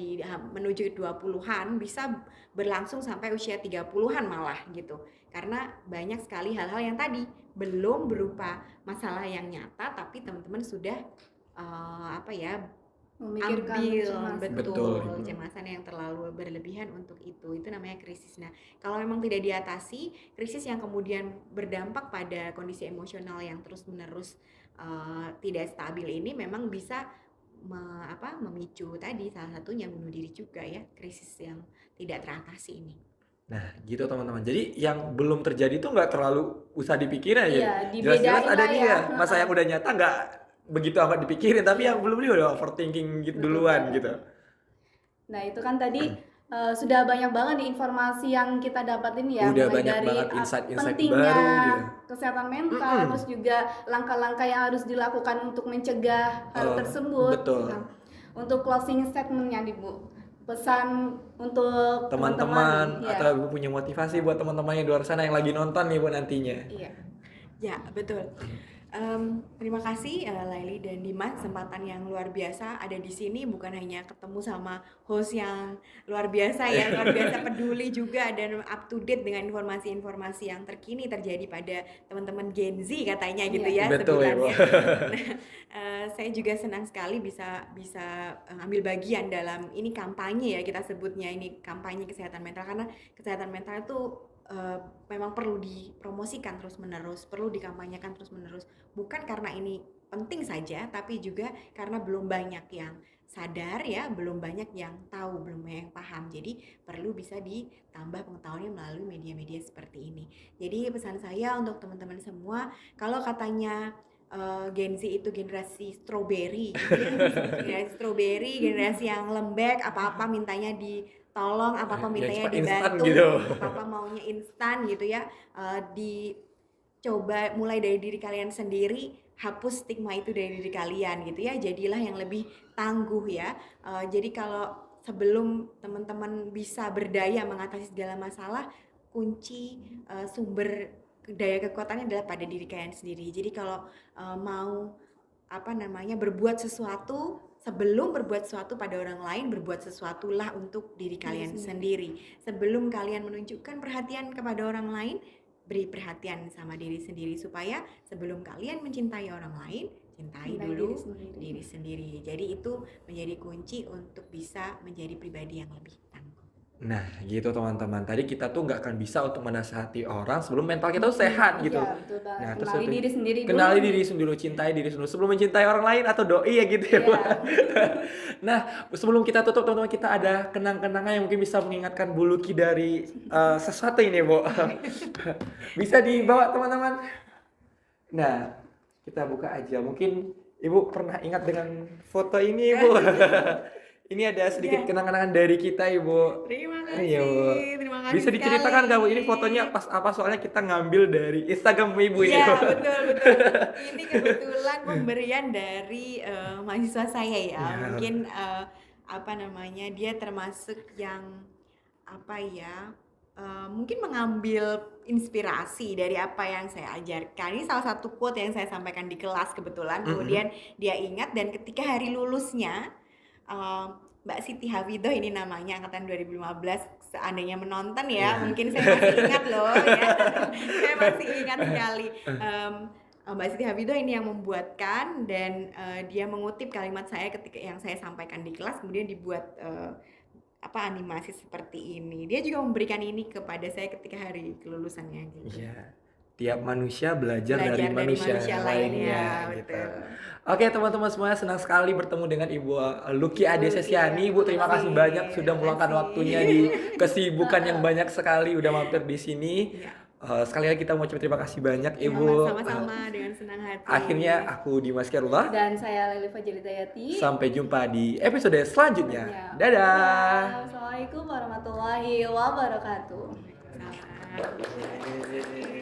menuju 20-an bisa berlangsung sampai usia 30-an malah gitu. Karena banyak sekali hal-hal yang tadi belum berupa masalah yang nyata, tapi teman-teman sudah Memikirkan kecemasan. Betul, Ibu. kecemasan yang terlalu berlebihan untuk itu namanya krisis. Nah, kalau memang tidak diatasi, krisis yang kemudian berdampak pada kondisi emosional yang terus-menerus tidak stabil ini memang bisa memicu tadi, salah satunya bunuh diri juga ya, krisis yang tidak teratasi ini. Nah, gitu teman-teman. Jadi yang belum terjadi tuh nggak terlalu usah dipikirin aja. Iya, Jelas-jelas dibedain ada lah nih ya. ya, masa yang udah nyata nggak begitu amat dipikirin, tapi yang belum ini udah overthinking gitu Betul duluan banget. gitu. Nah, itu kan tadi sudah banyak banget nih informasi yang kita dapatin ya, Udah mulai banyak dari banget insight-insight pentingnya baru gitu. kesehatan mental, terus juga langkah-langkah yang harus dilakukan untuk mencegah hal tersebut. betul. Nah, untuk closing statementnya nih Bu, pesan untuk Teman-teman ya. atau Ibu punya motivasi buat teman-teman yang di luar sana yang lagi nonton nih Bu nantinya. Iya. Ya, betul. Terima kasih Laili dan Dimas, kesempatan yang luar biasa ada di sini, bukan hanya ketemu sama host yang luar biasa ya, luar biasa peduli juga dan up to date dengan informasi-informasi yang terkini terjadi pada teman-teman Gen Z katanya gitu ya Betul ya, Bu. sebutannya. Nah, saya juga senang sekali bisa ambil bagian dalam ini kampanye ya, kita sebutnya ini kampanye kesehatan mental, karena kesehatan mental itu memang perlu dipromosikan terus-menerus, perlu dikampanyekan terus-menerus, bukan karena ini penting saja, tapi juga karena belum banyak yang sadar ya, belum banyak yang tahu, belum banyak yang paham. Jadi perlu bisa ditambah pengetahuannya melalui media-media seperti ini. Jadi pesan saya untuk teman-teman semua, kalau katanya Gen Z itu generasi strawberry, generasi strawberry, generasi yang lembek, apa-apa mintanya ditolong, apa-apa mintanya dibantu, gitu. apa-apa maunya instan gitu ya. Dicoba mulai dari diri kalian sendiri, hapus stigma itu dari diri kalian gitu ya. Jadilah yang lebih tangguh ya. Jadi kalau sebelum teman-teman bisa berdaya mengatasi segala masalah, kunci sumber daya kekuatannya adalah pada diri kalian sendiri. Jadi kalau mau berbuat sesuatu, sebelum berbuat sesuatu pada orang lain, berbuat sesuatulah untuk diri kalian sendiri. Sebelum kalian menunjukkan perhatian kepada orang lain, beri perhatian sama diri sendiri, supaya sebelum kalian mencintai orang lain, cintai dulu diri sendiri. Jadi itu menjadi kunci untuk bisa menjadi pribadi yang lebih tangguh. Nah, gitu teman-teman. Tadi kita tuh nggak akan bisa untuk menasihati orang sebelum mental kita tuh sehat gitu. Iya, betul banget. Nah, terus Kenali itu- diri sendiri dulu. Kenali diri sendiri, cintai diri sendiri sebelum mencintai orang lain atau doi ya gitu ya. Iya. Bu. Nah, sebelum kita tutup teman-teman, kita ada kenang-kenangan yang mungkin bisa mengingatkan Bu Lucky dari sesuatu ini, Bu. Bisa dibawa teman-teman. Nah, kita buka aja. Mungkin Ibu pernah ingat dengan foto ini, Bu. Ini ada sedikit kenang-kenangan dari kita, Ibu. Terima Iya, Bu. terima kasih. Bisa diceritakan nggak, Bu? Ini fotonya pas apa? Soalnya kita ngambil dari Instagram Ibu ini. Iya, Bu. betul. Ini kebetulan pemberian dari mahasiswa saya ya. Ya. Mungkin dia termasuk yang mungkin mengambil inspirasi dari apa yang saya ajarkan. Ini salah satu quote yang saya sampaikan di kelas kebetulan. Kemudian dia ingat, dan ketika hari lulusnya Mbak Siti Hafidoh, ini namanya, angkatan 2015, seandainya menonton ya, mungkin saya masih ingat loh ya. Saya masih ingat sekali. Mbak Siti Hafidoh ini yang membuatkan, dan dia mengutip kalimat saya ketika yang saya sampaikan di kelas, kemudian dibuat animasi seperti ini. Dia juga memberikan ini kepada saya ketika hari kelulusannya gitu. Iya. Tiap manusia belajar dari manusia lainnya gitu. betul. Oke teman-teman semuanya, senang sekali bertemu dengan Ibu Lucky Adesesiani. Ibu, terima kasih banyak sudah meluangkan waktunya di kesibukan yang banyak sekali, udah mampir di sini. Iya. Sekali lagi kita mau ucapin terima kasih banyak Ibu. Sama-sama, dengan senang hati. Akhirnya aku Dimas Khairullah. Dan saya Leli Fajilitayati. Sampai jumpa di episode selanjutnya. Ya. Dadah. Assalamualaikum warahmatullahi wabarakatuh. Salam.